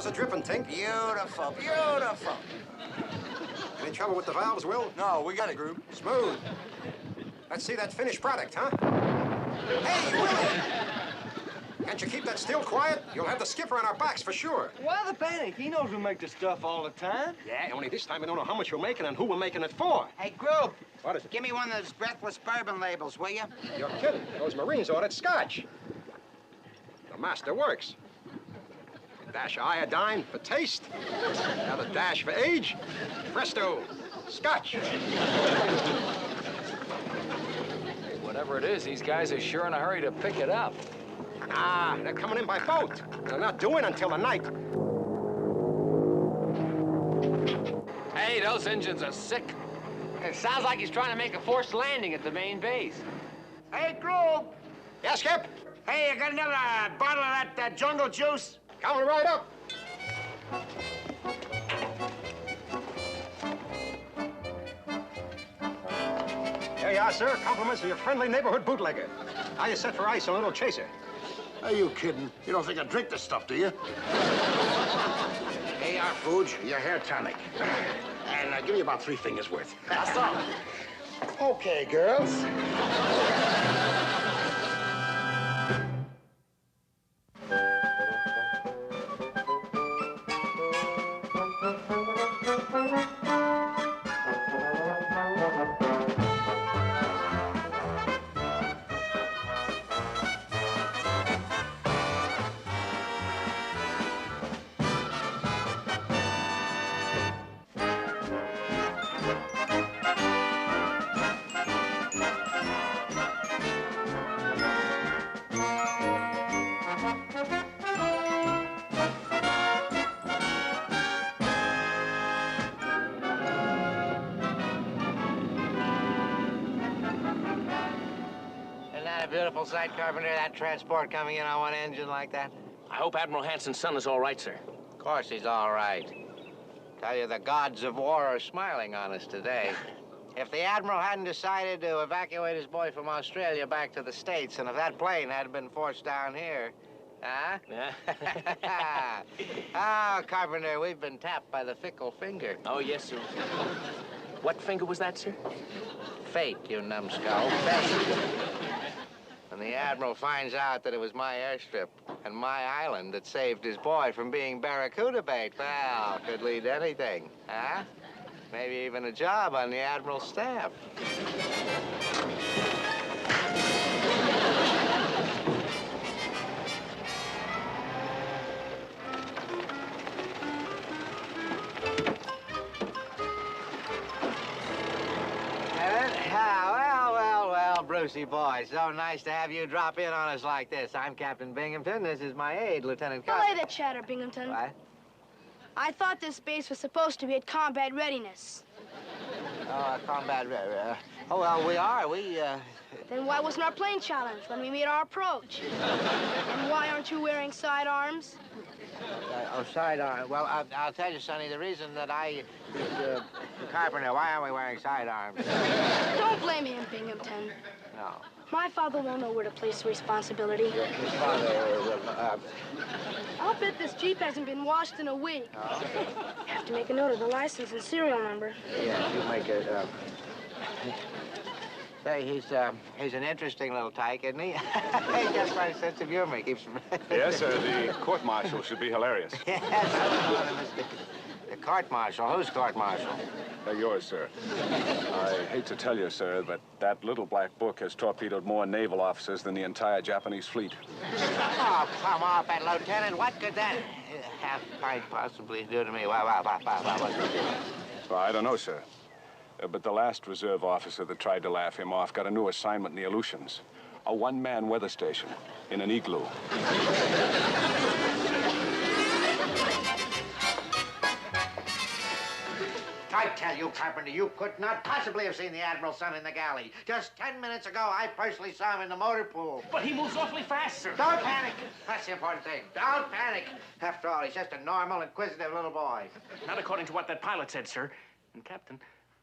How's it dripping, Tink? Beautiful, beautiful. Any trouble with the valves, Will? No, we got it, Group. Smooth. Let's see that finished product, huh? Hey, Willie! Can't you keep that still quiet? You'll have the skipper on our backs for sure. Why the panic? He knows we make this stuff all the time. Yeah, only this time we don't know how much we're making and who we're making it for. Hey, Group. What is it? Give me one of those breathless bourbon labels, will you? You're kidding. Those Marines ordered scotch. The master works. A dash of iodine for taste. Another dash for age. Presto, scotch. Whatever it is, these guys are sure in a hurry to pick it up. Ah, they're coming in by boat. They're not doing until the night. Hey, those engines are sick. It sounds like he's trying to make a forced landing at the main base. Hey, Group. Yes, Skip? Hey, you got another bottle of that jungle juice? Coming right up. Here you are, sir. Compliments of your friendly neighborhood bootlegger. Now you set for ice on a little chaser. Are you kidding? You don't think I drink this stuff, do you? Hey, our food, your hair tonic. And give me about 3 fingers worth. That's all. Okay, girls. Beautiful sight, Carpenter, that transport coming in on one engine like that. I hope Admiral Hanson's son is all right, sir. Of course he's all right. Tell you, the gods of war are smiling on us today. If the Admiral hadn't decided to evacuate his boy from Australia back to the States, and if that plane hadn't been forced down here, huh? Yeah. Oh, Carpenter, we've been tapped by the fickle finger. Oh, yes, sir. What finger was that, sir? Fate, you numbskull, fate. When the Admiral finds out that it was my airstrip and my island that saved his boy from being barracuda bait, well, could lead to anything, huh? Maybe even a job on the Admiral's staff. Brucey boy, so nice to have you drop in on us like this. I'm Captain Binghamton. This is my aide, Lieutenant Custer. Delay the chatter, Binghamton. What? I thought this base was supposed to be at combat readiness. Combat. Oh, well, we are. Then why wasn't our plane challenged when we made our approach? And why aren't you wearing sidearms? Sidearm. Well, I'll tell you, Sonny, the reason that Carpenter, why aren't we wearing sidearms? Don't blame him, Binghamton. No. My father won't know where to place the responsibility. His father, I'll bet this Jeep hasn't been washed in a week. Oh. Have to make a note of the license and serial number. Yeah, you make it, Say, he's an interesting little tyke, isn't he? He just my sense of humor. He keeps... Yes, sir, the court-martial should be hilarious. Yes, the court-martial. Who's court-martial? Yours, sir. I hate to tell you, sir, but that little black book has torpedoed more naval officers than the entire Japanese fleet. Oh, come off it, Lieutenant. What could that quite possibly do to me? Well, I don't know, sir. But the last reserve officer that tried to laugh him off got a new assignment in the Aleutians. A one-man weather station in an igloo. I tell you, Carpenter, you could not possibly have seen the Admiral's son in the galley. Just 10 minutes ago, I personally saw him in the motor pool. But he moves awfully fast, sir. Don't panic. That's the important thing. Don't panic. After all, he's just a normal, inquisitive little boy. Not according to what that pilot said, sir. And, Captain,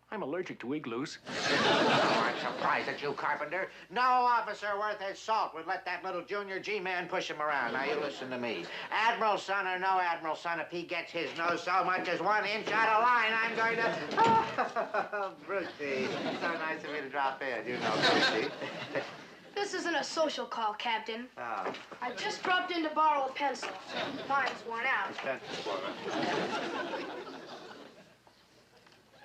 I'm allergic to igloos. Oh, I'm surprised at you, Carpenter. No officer worth his salt would let that little junior G-man push him around. Now, you listen to me. Admiral's son or no Admiral's son, if he gets his nose so much as 1 inch out of line, I'm going to... Brucey, so nice of you to drop in. You know Brucey. This isn't a social call, Captain. Oh. I just dropped in to borrow a pencil. Mine's worn out.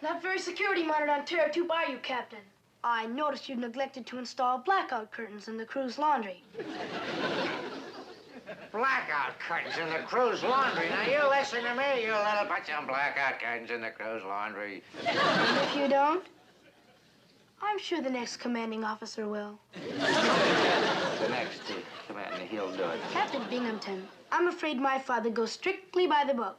That very security monitor on Terror 2 Bayou, Captain. I noticed you neglected to install blackout curtains in the crew's laundry. Blackout curtains in the crew's laundry. Now, you listen to me, you little bunch of blackout curtains in the crew's laundry. And if you don't, I'm sure the next commanding officer will. The next commanding, he'll do it. Captain Binghamton, I'm afraid my father goes strictly by the book.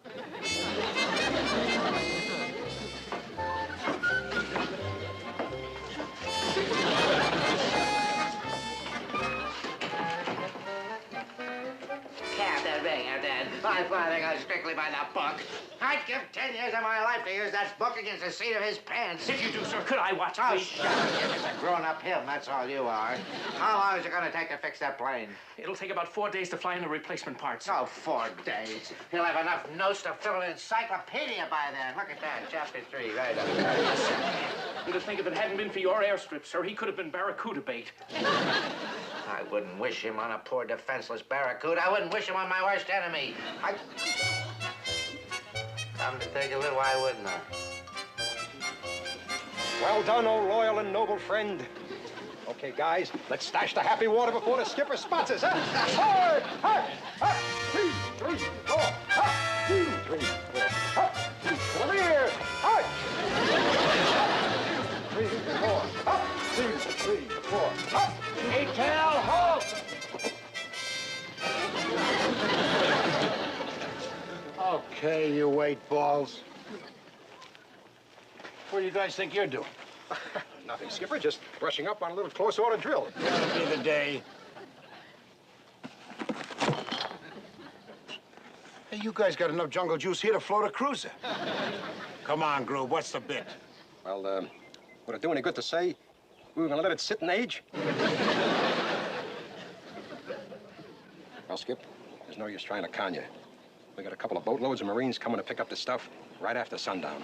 Captain Binghamton, my father goes strictly by the book. I'd give 10 years of my life to use that book against the seat of his pants. If you do, sir, could I watch, Oh, please? shut up. You're just a grown-up him, that's all you are. How long is it going to take to fix that plane? It'll take about 4 days to fly in the replacement parts. Oh, 4 days. He'll have enough notes to fill an encyclopedia by then. Look at that, chapter 3, right up there. And to think if it hadn't been for your airstrip, sir, he could have been barracuda bait. I wouldn't wish him on a poor defenseless barracuda. I wouldn't wish him on my worst enemy. Come to think of it, why wouldn't I? Well done, oh loyal and noble friend. Okay, guys, let's stash the happy water before the skipper spots us, huh? Hard, hard, hard. 2, 3, 4, hard. 2, 3, 4, hard. To the rear, hard. 2, 3, 4, hard. 2, 3, 4, hard. Detail, halt! Okay, you eight balls. What do you guys think you're doing? Nothing, Skipper, just brushing up on a little close order drill. That'll be the day. Hey, you guys got enough jungle juice here to float a cruiser. Come on, Groove, what's the bit? Well, would it do any good to say we were gonna let it sit and age? Well, Skip, there's no use trying to con you. We got a couple of boatloads of Marines coming to pick up this stuff right after sundown.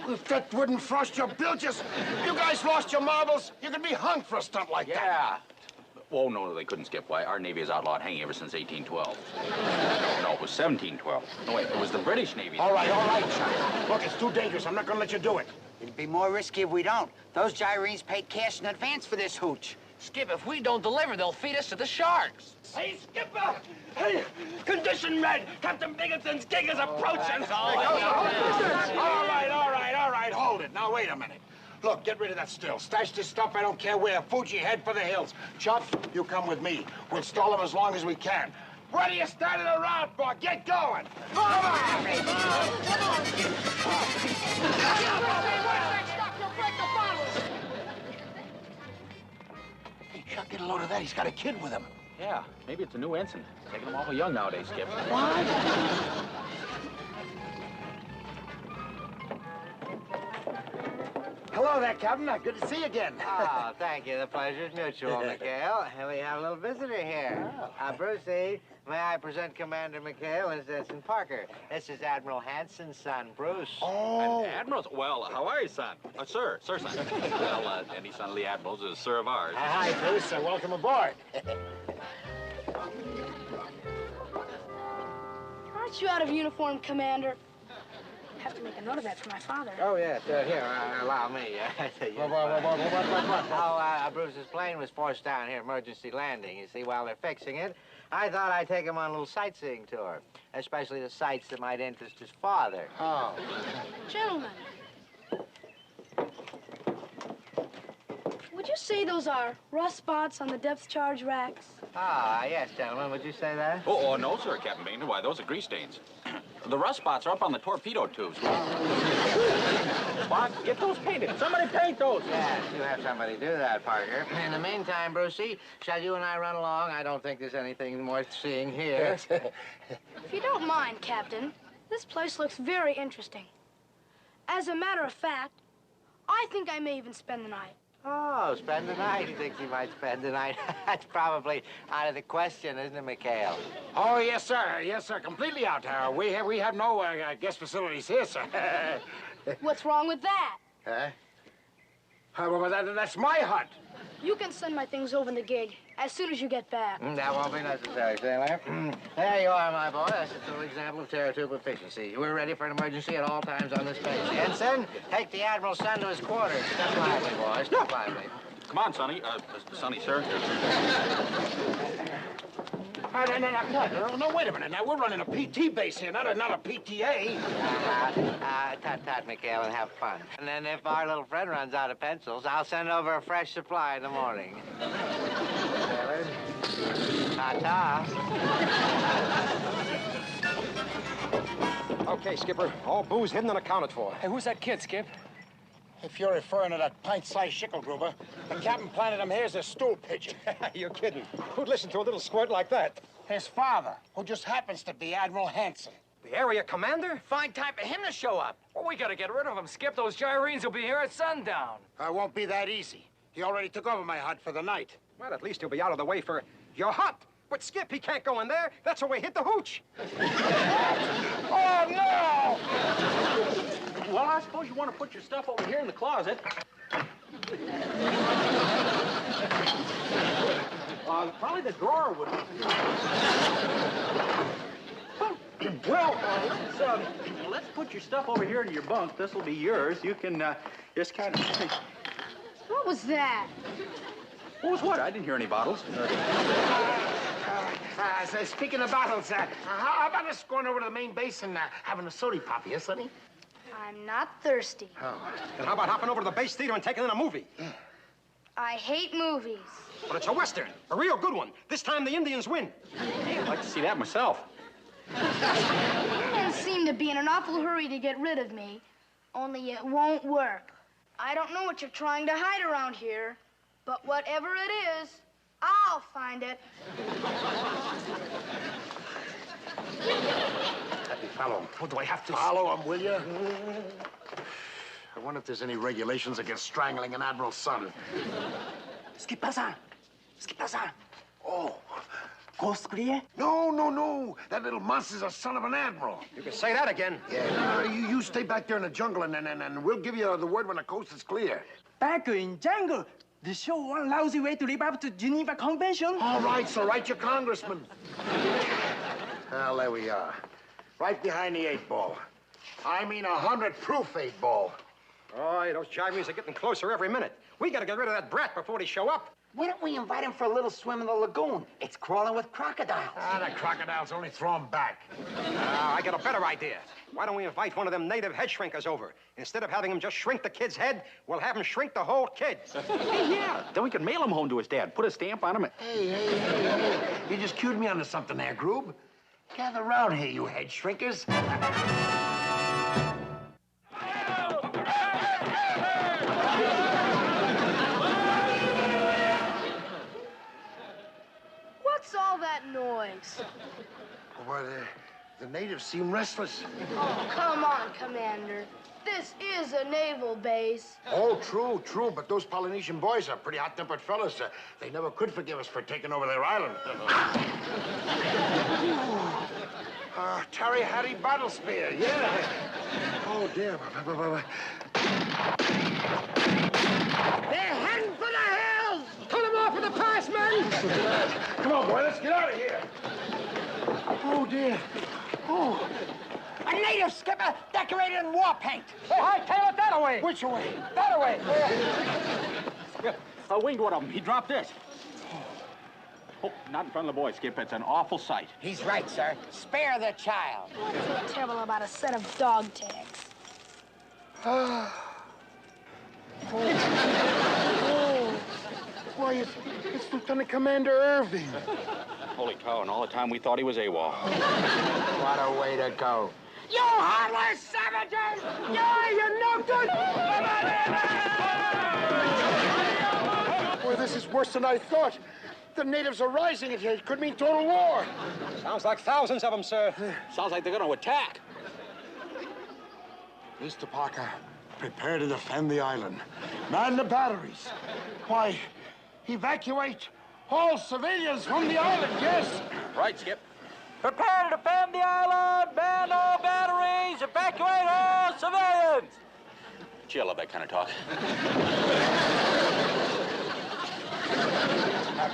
If that wouldn't frost your bilges, you guys lost your marbles, you could be hung for a stunt like that. Yeah. Oh, no, they couldn't, Skip. Why, our Navy has outlawed hanging ever since 1812. No, it was 1712. No, wait, it was the British Navy. All right, Chuck. Look, it's too dangerous. I'm not gonna let you do it. It'd be more risky if we don't. Those gyrenes paid cash in advance for this hooch. Skip, if we don't deliver, they'll feed us to the sharks. Hey, Skipper! Hey, condition red! Captain Binghamton's gig is approaching! All right, hold it. Now, wait a minute. Look, get rid of that still. Stash this stuff, I don't care where. Fuji, head for the hills. Chuck, you come with me. We'll stall them as long as we can. What are you standing around for? Get going! Come on! Hey, Chuck, get a load of that. He's got a kid with him. Yeah, maybe it's a new ensign. Taking them awful young nowadays, Skip. Hello there, Captain. Good to see you again. Oh, thank you. The pleasure's mutual, McHale. And we have a little visitor here. Brucey, may I present Commander McHale as Ensign Parker. This is Admiral Hanson's son, Bruce. Oh. Admirals, well, how are you, son? Sir, son. Well, any son of the Admirals is sir of ours. Hi, Bruce. Welcome aboard. Aren't you out of uniform, Commander? I have to make a note of that for my father. Oh, yes. Here, allow me. How Bruce's plane was forced down here, emergency landing. You see, while they're fixing it, I thought I'd take him on a little sightseeing tour, especially the sights that might interest his father. Oh. Gentlemen, would you say those are rust spots on the depth charge racks? Ah, yes, gentlemen. Would you say that? Oh, no, sir, Captain Binghamton. Why, those are grease stains. The rust spots are up on the torpedo tubes. Bob, get those painted. Somebody paint those. Yes, you have somebody do that, Parker. In the meantime, Brucey, shall you and I run along? I don't think there's anything worth seeing here. If you don't mind, Captain, this place looks very interesting. As a matter of fact, I think I may even spend the night. Oh, spend the night. He thinks he might spend the night. That's probably out of the question, isn't it, McHale? Oh, yes, sir. Yes, sir. Completely out. We have no guest facilities here, sir. What's wrong with that? Huh? Well, that's my hut. You can send my things over in the gig as soon as you get back. That won't be necessary, sailor. There you are, my boy. That's a true example of tear-tube efficiency. We're ready for an emergency at all times on this base. Ensign, take the Admiral's son to his quarters. Step lively, boys. Step lively. Come on, Sonny. Sonny, sir. No, wait a minute. Now, we're running a PT base here, not a PTA. Tut, McHale, and have fun. And then if our little friend runs out of pencils, I'll send over a fresh supply in the morning. Sailor. Ta-ta. Okay, Skipper. All booze hidden and accounted for. Hey, who's that kid, Skip? If you're referring to that pint-sized Schickelgruber, the captain planted him here as a stool pigeon. You're kidding. Who'd listen to a little squirt like that? His father, who just happens to be Admiral Hanson. The area commander? Fine time for him to show up. Well, we gotta get rid of him, Skip. Those gyrenes will be here at sundown. It won't be that easy. He already took over my hut for the night. Well, at least he'll be out of the way for your hut. But Skip, he can't go in there. That's where we hit the hooch. Oh, no! Well, I suppose you want to put your stuff over here in the closet. Probably the drawer would. Well, let's put your stuff over here in your bunk. This will be yours. You can just kind of. What was that? What was what? I didn't hear any bottles. So speaking of bottles, how about us going over to the main base and having a soda pop, yes, Sonny? I'm not thirsty. Oh. Then how about hopping over to the base theater and taking in a movie? I hate movies. But it's a Western, a real good one. This time the Indians win. Hey, I'd like to see that myself. You men seem to be in an awful hurry to get rid of me, only it won't work. I don't know what you're trying to hide around here, but whatever it is, I'll find it. Let me follow him. Oh, do I have to follow him, will you? I wonder if there's any regulations against strangling an admiral's son. Ce qui pasa? Ce qui pasa? Oh, coast clear? No. That little monster's a son of an admiral. You can say that again. Yeah, you stay back there in the jungle, and we'll give you the word when the coast is clear. Back in jungle? The show one lousy way to live up to Geneva Convention? All right, so write your congressman. Well, there we are. Right behind the 8-ball. I mean 100-proof 8-ball. Oh, those gyrenes are getting closer every minute. We gotta get rid of that brat before they show up. Why don't we invite him for a little swim in the lagoon? It's crawling with crocodiles. The crocodiles only throw him back. I got a better idea. Why don't we invite one of them native head shrinkers over? Instead of having him just shrink the kid's head, we'll have him shrink the whole kid. Hey, yeah. Then we can mail him home to his dad. Put a stamp on him. Hey. You just cued me onto something there, Groob. Gather round here, you head shrinkers. What's all that noise? Well, the natives seem restless. Oh, come on, Commander. This is a naval base. Oh, true. But those Polynesian boys are pretty hot-tempered fellas. They never could forgive us for taking over their island. Terry Hattie Battle Spear, yeah. Oh, dear. They're heading for the hills! Cut him off with the pass, men! Come on, boy, let's get out of here. Oh, dear. Oh. A native skipper decorated in war paint. Hey, hightail it that away! Which way? That away! Winged one of them. He dropped this. Oh, not in front of the boys, Skip. It's an awful sight. He's right, sir. Spare the child. What's so terrible about a set of dog tags? Why, it's Lieutenant Commander Irving. Holy cow, and all the time we thought he was AWOL. What a way to go. You heartless savages! You're no good! Boy, this is worse than I thought. The natives are rising. It could mean total war. Sounds like thousands of them, sir. Sounds like they're going to attack. Mr. Parker, prepare to defend the island. Man the batteries. Why, evacuate all civilians from the island, yes? Right, Skip. Prepare to defend the island! Man all batteries! Evacuate all civilians! Gee, I love that kind of talk.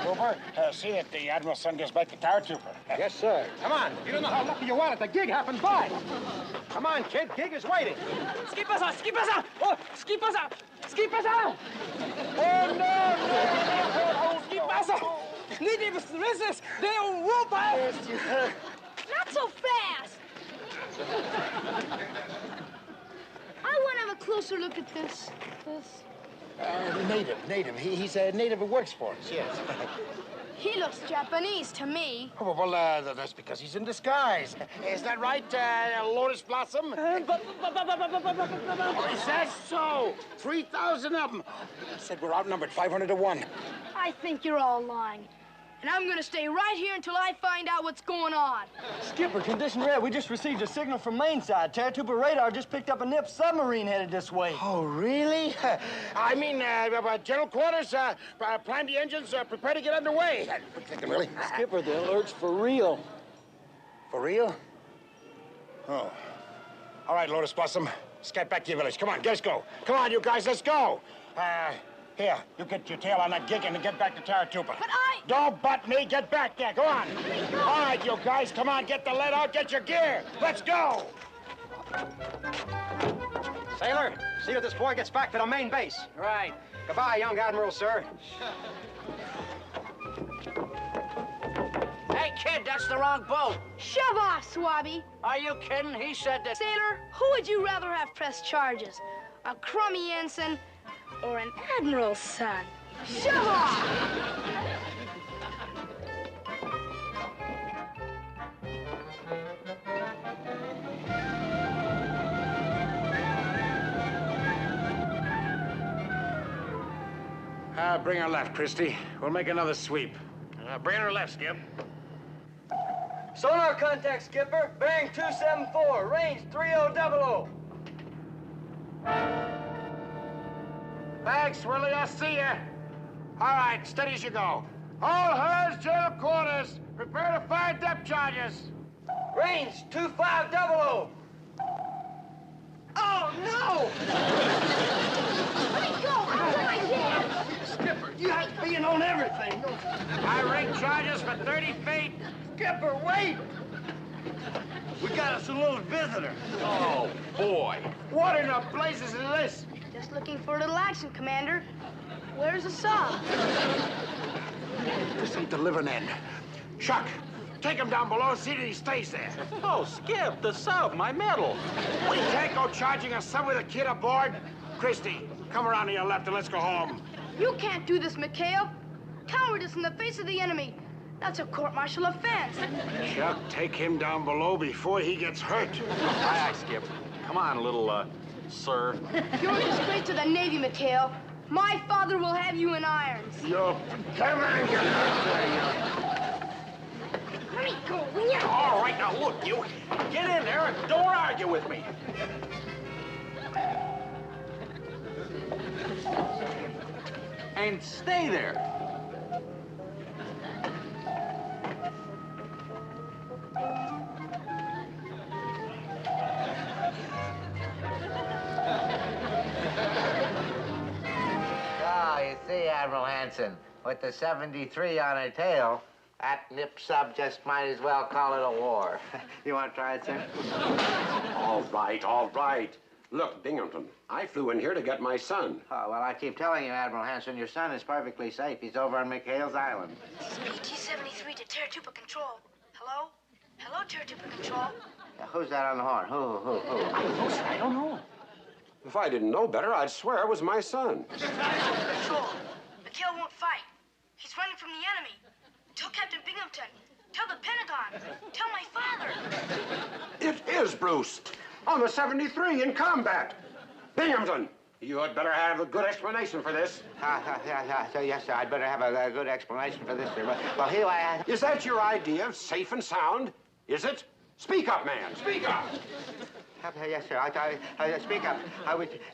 Cooper, see that the Admiral's son gets back to Tower Trooper. Yes, sir. Come on. You don't know how lucky you are that the gig happened by. Come on, kid. Gig is waiting. Ski pasa! Ski pasa! Oh, ski pasa! Ski pasa! Oh, no! Ski pasa! Natives resist! They will by! Not so fast! I want to have a closer look at this. Native. He's a native who works for us, yes. He looks Japanese to me. Oh, well, that's because he's in disguise. Is that right, Lotus Blossom? Is that so? 3,000 of them. I said we're outnumbered 500 to 1. I think you're all lying. And I'm gonna stay right here until I find out what's going on. Skipper, condition red. We just received a signal from main side. Terratuba radar just picked up a NIP submarine headed this way. Oh, really? I mean, general quarters, plan the engines, prepare to get underway. What thinking, really? Skipper, the alert's for real. For real? Oh. All right, Lotus Blossom, let's get back to your village. Come on, let's go. Come on, you guys, let's go. Here, you get your tail on that gig and get back to Taratuba. But I... Don't butt me, get back there, go on. All right, you guys, come on, get the lead out, get your gear. Let's go. Sailor, see that this boy gets back to the main base. Right. Goodbye, young Admiral, sir. Hey, kid, that's the wrong boat. Shove off, Swabby. Are you kidding? He said that... Sailor, who would you rather have press charges? A crummy ensign or an admiral's son? Shove off! Bring her left, Christie. We'll make another sweep. Bring her left, Skip. Sonar contact, Skipper. Bearing 274. Range 3000. Thanks, Willie. I'll see ya. All right, steady as you go. All hands, jail quarters. Prepare to fire depth charges. Range 2500. Oh, no! Let me go! I'll do my dance! Skipper, you have being on everything. I rig charges for 30 feet. Skipper, wait! We got us a little visitor. Oh, boy. What in the blazes is this? Just looking for a little action, Commander. Where's the saw? This ain't the living end. Chuck, take him down below and see that he stays there. Oh, Skip, the sub, my medal. We can't go charging a sub with a kid aboard. Christie, come around to your left and let's go home. You can't do this, McHale. Cowardice in the face of the enemy. That's a court-martial offense. Chuck, take him down below before he gets hurt. Aye, aye, Skip. Come on, little, sir. You're a disgrace to the Navy, McHale. My father will have you in irons. Come on, get out there, Let me go, will you? All right, now, look, you. Get in there and don't argue with me. And stay there. Ah, you see, Admiral Hanson, with the 73 on her tail, that nip sub just might as well call it a war. You want to try it, sir? All right, all right. Look, Binghamton, I flew in here to get my son. Oh, well, I keep telling you, Admiral Hanson, your son is perfectly safe. He's over on McHale's Island. This is BT-73 to Terratuba Control. Hello? Hello, Terratuba Control. Who's that on the horn? Who? I don't know. If I didn't know better, I'd swear it was my son. Control. McHale won't fight. He's running from the enemy. Tell Captain Binghamton. Tell the Pentagon. Tell my father. It is Bruce. On the 73 in combat. Binghamton, you had better have a good explanation for this. Yes, sir, I'd better have a good explanation for this, sir. Well, here I... Is that your idea of safe and sound? Is it? Speak up, man. Speak up. Yes, sir. I speak up.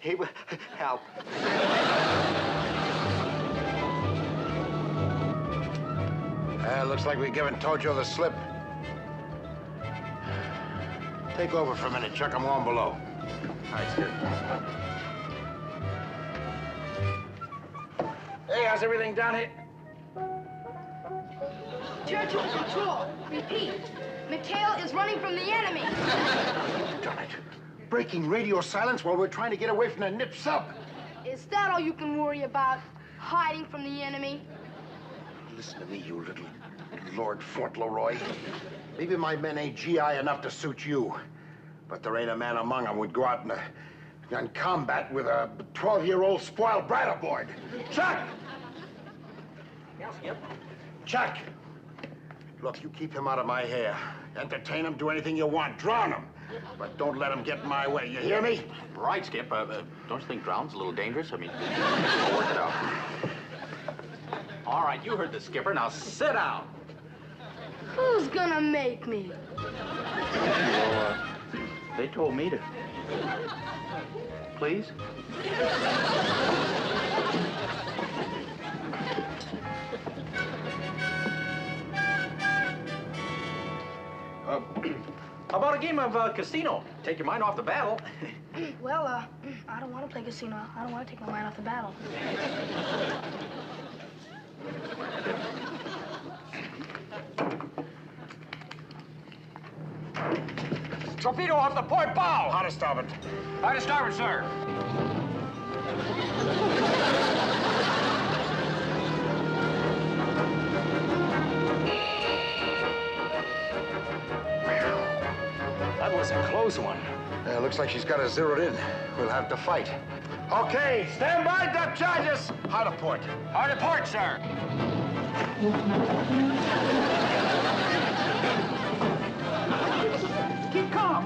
He would help. Looks like we've given Tojo the slip. Take over for a minute. Check him on below. All right, sir. Hey, how's everything down here? Territory control. Repeat. McHale is running from the enemy. Darn it. Breaking radio silence while we're trying to get away from the nip sub. Is that all you can worry about? Hiding from the enemy? Listen to me, you little Lord Fauntleroy. Maybe my men ain't GI enough to suit you, but there ain't a man among them would go out in combat with a 12-year-old spoiled brat aboard. Chuck! Yes, yep. Chuck! Look, you keep him out of my hair. Entertain him, do anything you want. Drown him. But don't let him get in my way. You hear me? Right, Skip. Don't you think drown's a little dangerous? I mean, I'll work it out. All right, you heard the skipper. Now sit down. Who's gonna make me? Well, they told me to. Please? How about a game of casino? Take your mind off the battle. Well, I don't want to play casino. I don't want to take my mind off the battle. Torpedo off the port bow! How to stop it? How to starboard, sir. That was a close one. Looks like she's got us zeroed in. We'll have to fight. Okay, stand by, depth charges. Hard to port. Hard to port, sir. Keep calm.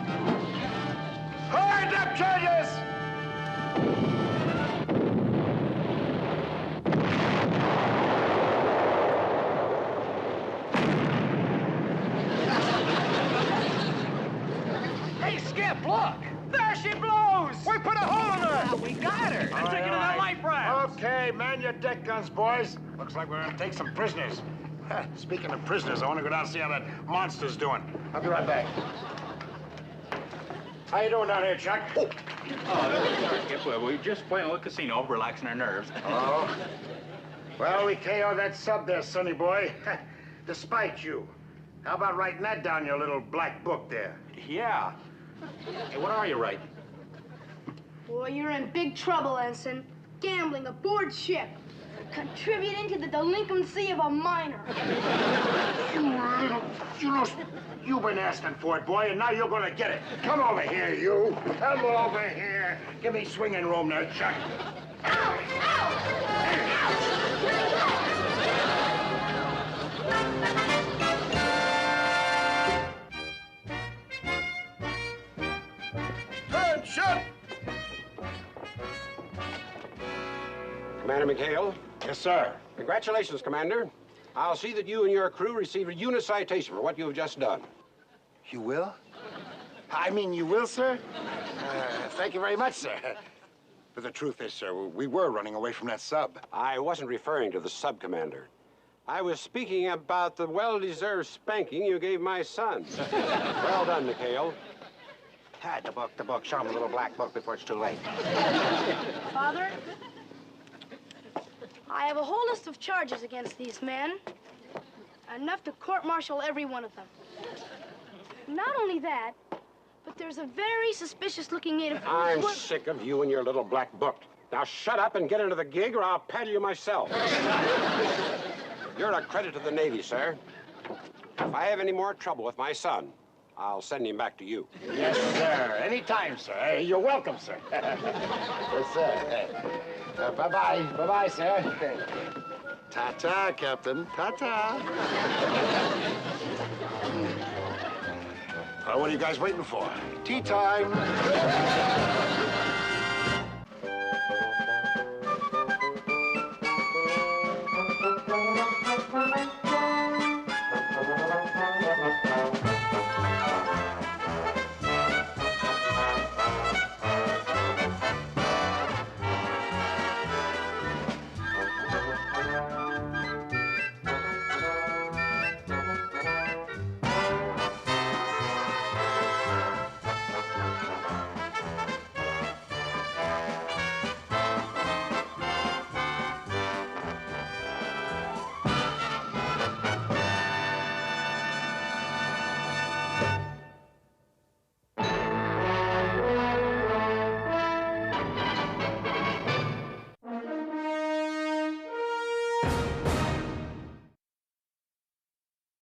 Hard depth charges. Hey, Skip, look! There she blows! We put a hole in her. We got her! Let's take her to that life raft! Okay, man your deck guns, boys. Looks like we're gonna take some prisoners. Speaking of prisoners, I want to go down and see how that monster's doing. I'll be right back. How you doing down here, Chuck? Oh, sorry, Skip. We're just playing a little casino, relaxing our nerves. Oh? Well, we KO'd that sub there, sonny boy. Despite you. How about writing that down in your little black book there? Yeah. Hey, what are you writing? Boy, you're in big trouble, Ensign. Gambling aboard ship. Contributing to the delinquency of a minor. You've been asking for it, boy, and now you're gonna get it. Come over here, you. Come over here. Give me swinging room there, Chuck. Ow! Turn, shut! Commander McHale? Yes, sir. Congratulations, Commander. I'll see that you and your crew receive a unit citation for what you have just done. You will? I mean, you will, sir? Thank you very much, sir. But the truth is, sir, we were running away from that sub. I wasn't referring to the sub, Commander. I was speaking about the well-deserved spanking you gave my son. Well done, McHale. The book. Show him the little black book before it's too late. Father, I have a whole list of charges against these men. Enough to court-martial every one of them. Not only that, but there's a very suspicious-looking native... I'm sick of you and your little black book. Now shut up and get into the gig, or I'll paddle you myself. You're a credit to the Navy, sir. If I have any more trouble with my son, I'll send him back to you. Yes, sir. Anytime, sir. Hey, you're welcome, sir. Yes, sir. Bye-bye. Bye-bye, sir. Ta-ta, Captain. Ta-ta. What are you guys waiting for? Tea time.